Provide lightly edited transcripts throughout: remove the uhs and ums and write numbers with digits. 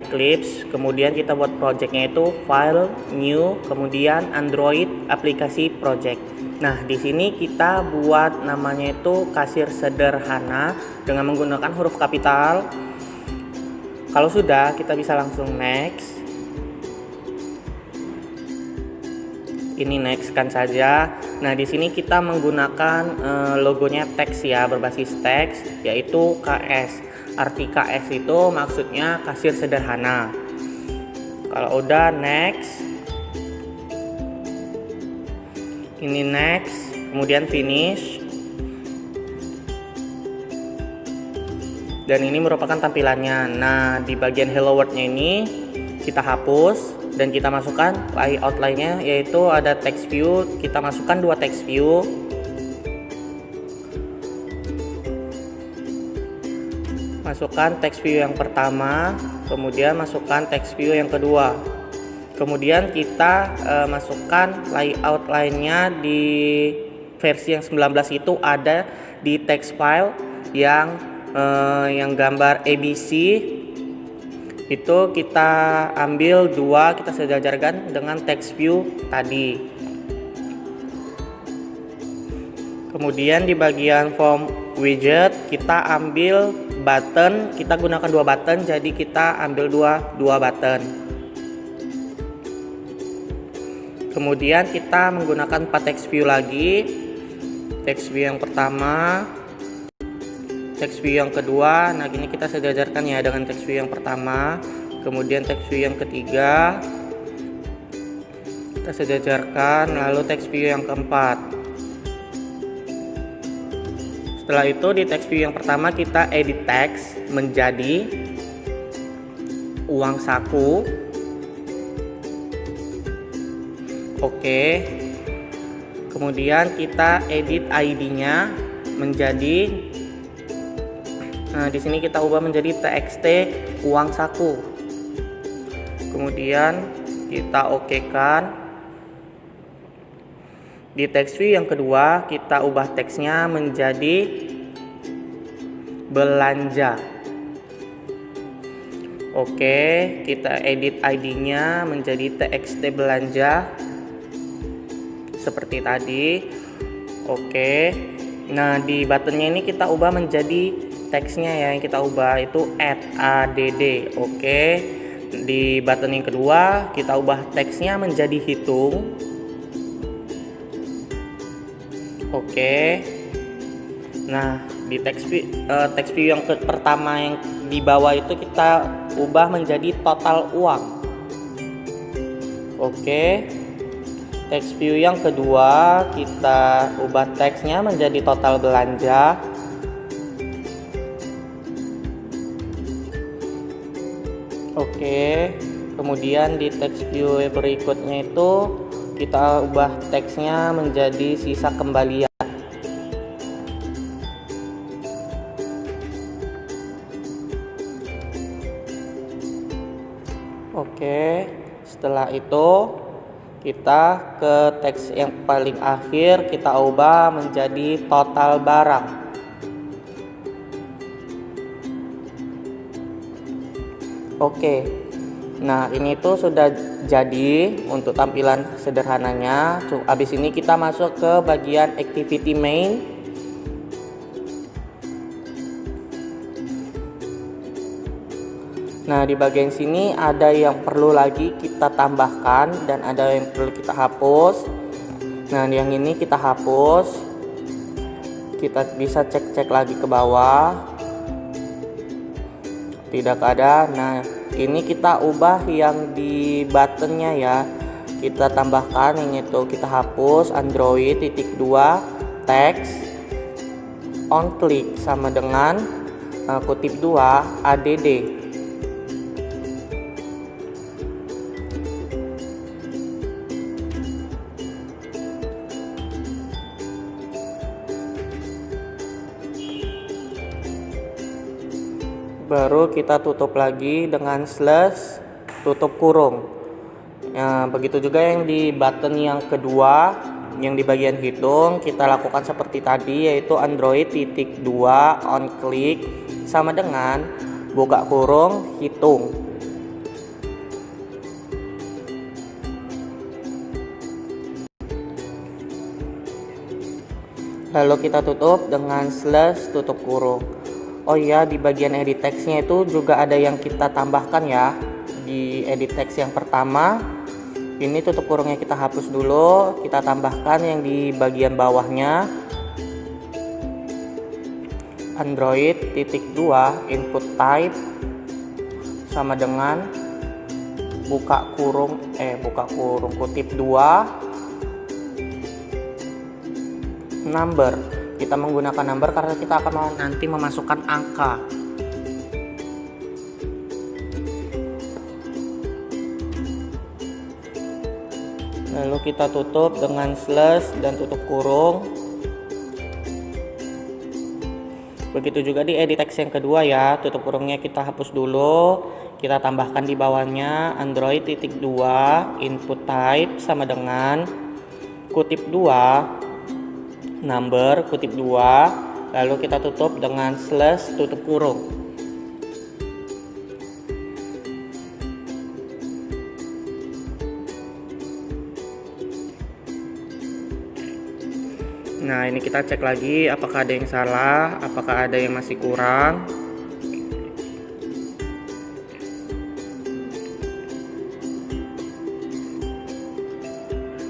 Eclipse, kemudian kita buat projectnya itu file new, kemudian Android aplikasi project. Nah, di sini kita buat namanya itu kasir sederhana dengan menggunakan huruf kapital. Kalau sudah, kita bisa langsung next. Ini next kan saja. Nah, di sini kita menggunakan logonya teks ya, berbasis teks, yaitu KS. Arti KS itu maksudnya kasir sederhana. Kalau udah next, ini next, kemudian finish. Dan ini merupakan tampilannya. Nah, di bagian hello world-nya ini kita hapus dan kita masukkan layout lainnya, yaitu ada text view. Kita masukkan 2 text view. Masukkan text view yang pertama, kemudian masukkan text view yang kedua. Kemudian kita masukkan layout lainnya di versi yang 19 itu ada di text file yang gambar ABC. Itu kita ambil 2, kita sejajarkan dengan text view tadi. Kemudian di bagian form widget kita ambil button, kita gunakan 2 button, jadi kita ambil dua button. Kemudian kita menggunakan 4 text view lagi. Text view yang pertama, text view yang kedua. Nah, gini kita sejajarkan ya dengan text view yang pertama. Kemudian text view yang ketiga kita sejajarkan, lalu text view yang keempat. Setelah itu di text view yang pertama kita edit text menjadi uang saku. Oke. Kemudian kita edit ID-nya menjadi, nah, di sini kita ubah menjadi txt uang saku. Kemudian kita okekan. Di text view yang kedua kita ubah teksnya menjadi belanja. Oke, kita edit ID-nya menjadi txt belanja seperti tadi. Oke. Nah, di buttonnya ini kita ubah menjadi teksnya ya, yang kita ubah itu add. Oke. Di button yang kedua kita ubah teksnya menjadi hitung. Oke. Nah, di text view yang pertama yang di bawah itu kita ubah menjadi total uang. Oke. Text view yang kedua kita ubah teksnya menjadi total belanja. Oke, kemudian di text view berikutnya itu kita ubah teksnya menjadi sisa kembalian. Oke, setelah itu kita ke teks yang paling akhir kita ubah menjadi total barang. Oke, nah ini tuh sudah jadi untuk tampilan sederhananya. Habis ini kita masuk ke bagian activity main. Nah, di bagian sini ada yang perlu lagi kita tambahkan dan ada yang perlu kita hapus. Nah, yang ini kita hapus. Kita bisa cek-cek lagi ke bawah. Tidak ada. Nah, ini kita ubah yang di buttonnya ya. Kita tambahkan yang itu, kita hapus Android .2 teks on click sama dengan kutip 2 add. Baru kita tutup lagi dengan slash tutup kurung. Nah, begitu juga yang di button yang kedua, yang di bagian hitung kita lakukan seperti tadi, yaitu Android .2 on click sama dengan buka kurung hitung. Lalu kita tutup dengan slash tutup kurung. Oh iya, di bagian edit text-nya itu juga ada yang kita tambahkan ya. Di edit text yang pertama, ini tutup kurungnya kita hapus dulu, kita tambahkan yang di bagian bawahnya. Android titik 2 input type sama dengan buka kurung kutip 2 number. Kita menggunakan number karena kita akan nanti memasukkan angka. Lalu kita tutup dengan slash dan tutup kurung. Begitu juga di edit text yang kedua ya, tutup kurungnya kita hapus dulu, kita tambahkan di bawahnya Android titik 2 input type sama dengan kutip 2 number kutip 2, lalu kita tutup dengan slash tutup kurung. Nah, ini kita cek lagi apakah ada yang salah, apakah ada yang masih kurang.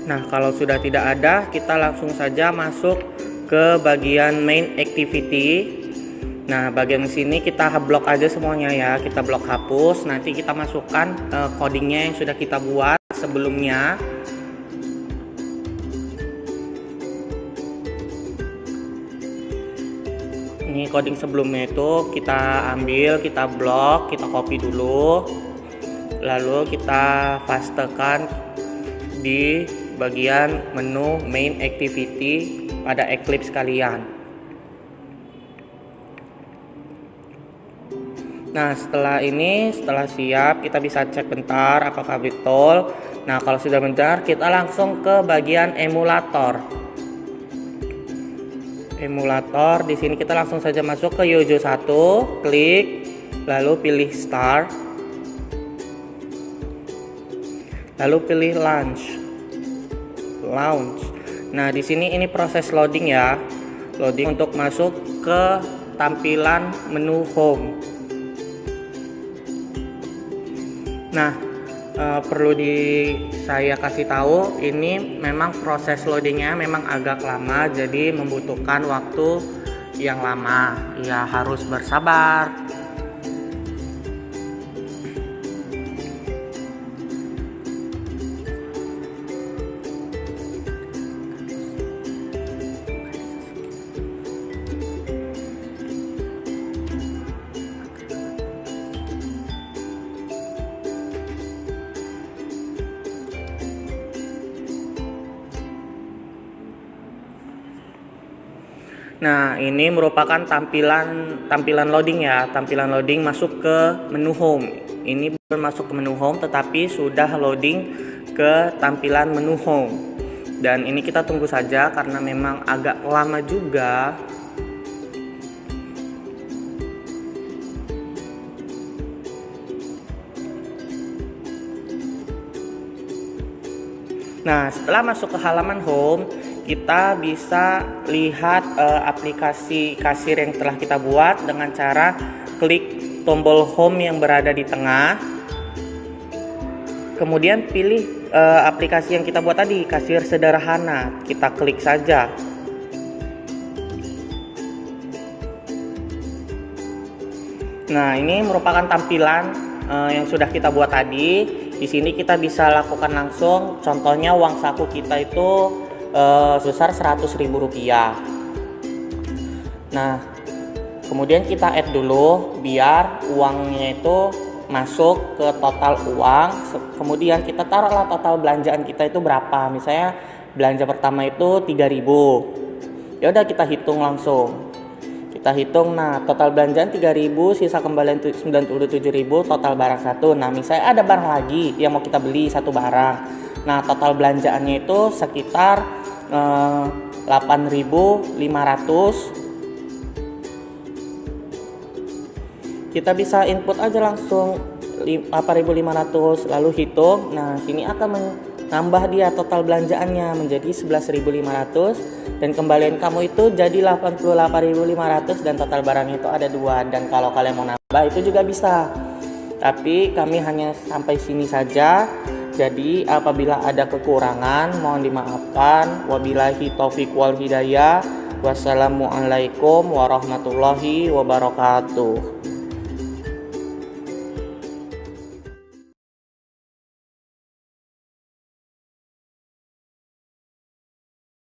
Nah, kalau sudah tidak ada, kita langsung saja masuk ke bagian main activity. Nah, bagian sini kita blok aja semuanya ya, kita blok hapus. Nanti kita masukkan codingnya yang sudah kita buat sebelumnya. Ini coding sebelumnya itu kita ambil, kita blok, kita copy dulu, lalu kita pastekan di bagian menu main activity pada Eclipse kalian. Nah, setelah siap, kita bisa cek bentar apakah betul. Nah, kalau sudah benar, kita langsung ke bagian emulator. Di sini kita langsung saja masuk ke Yojo 1, klik, lalu pilih start, lalu pilih launch. Nah, di sini ini proses loading ya, loading untuk masuk ke tampilan menu home. Nah, perlu saya kasih tahu, ini memang proses loadingnya memang agak lama, jadi membutuhkan waktu yang lama ya, harus bersabar. Nah, ini merupakan tampilan loading ya, tampilan loading masuk ke menu home. Ini belum masuk ke menu home, tetapi sudah loading ke tampilan menu home. Dan ini kita tunggu saja karena memang agak lama juga. Nah, setelah masuk ke halaman home, kita bisa lihat aplikasi kasir yang telah kita buat dengan cara klik tombol home yang berada di tengah. Kemudian pilih aplikasi yang kita buat tadi, kasir sederhana. Kita klik saja. Nah, ini merupakan tampilan yang sudah kita buat tadi. Di sini kita bisa lakukan langsung. Contohnya uang saku kita itu sebesar Rp100.000. Nah, kemudian kita add dulu biar uangnya itu masuk ke total uang. Kemudian kita taruhlah total belanjaan kita itu berapa. Misalnya belanja pertama itu 3.000. Ya udah, kita hitung langsung. Kita hitung, nah total belanjaan 3.000, sisa kembalian 97.000, total barang 1. Nah, misalnya ada barang lagi yang mau kita beli satu barang. Nah, total belanjaannya itu sekitar 8.500. Kita bisa input aja langsung 8.500 lalu hitung. Nah, sini akan nambah dia total belanjaannya menjadi 11.500 dan kembalian kamu itu jadi 88.500 dan total barang itu ada 2. Dan kalau kalian mau nambah itu juga bisa, tapi kami hanya sampai sini saja. Jadi apabila ada kekurangan mohon dimaafkan. Wabillahi taufiq wal hidayah. Wassalamualaikum warahmatullahi wabarakatuh.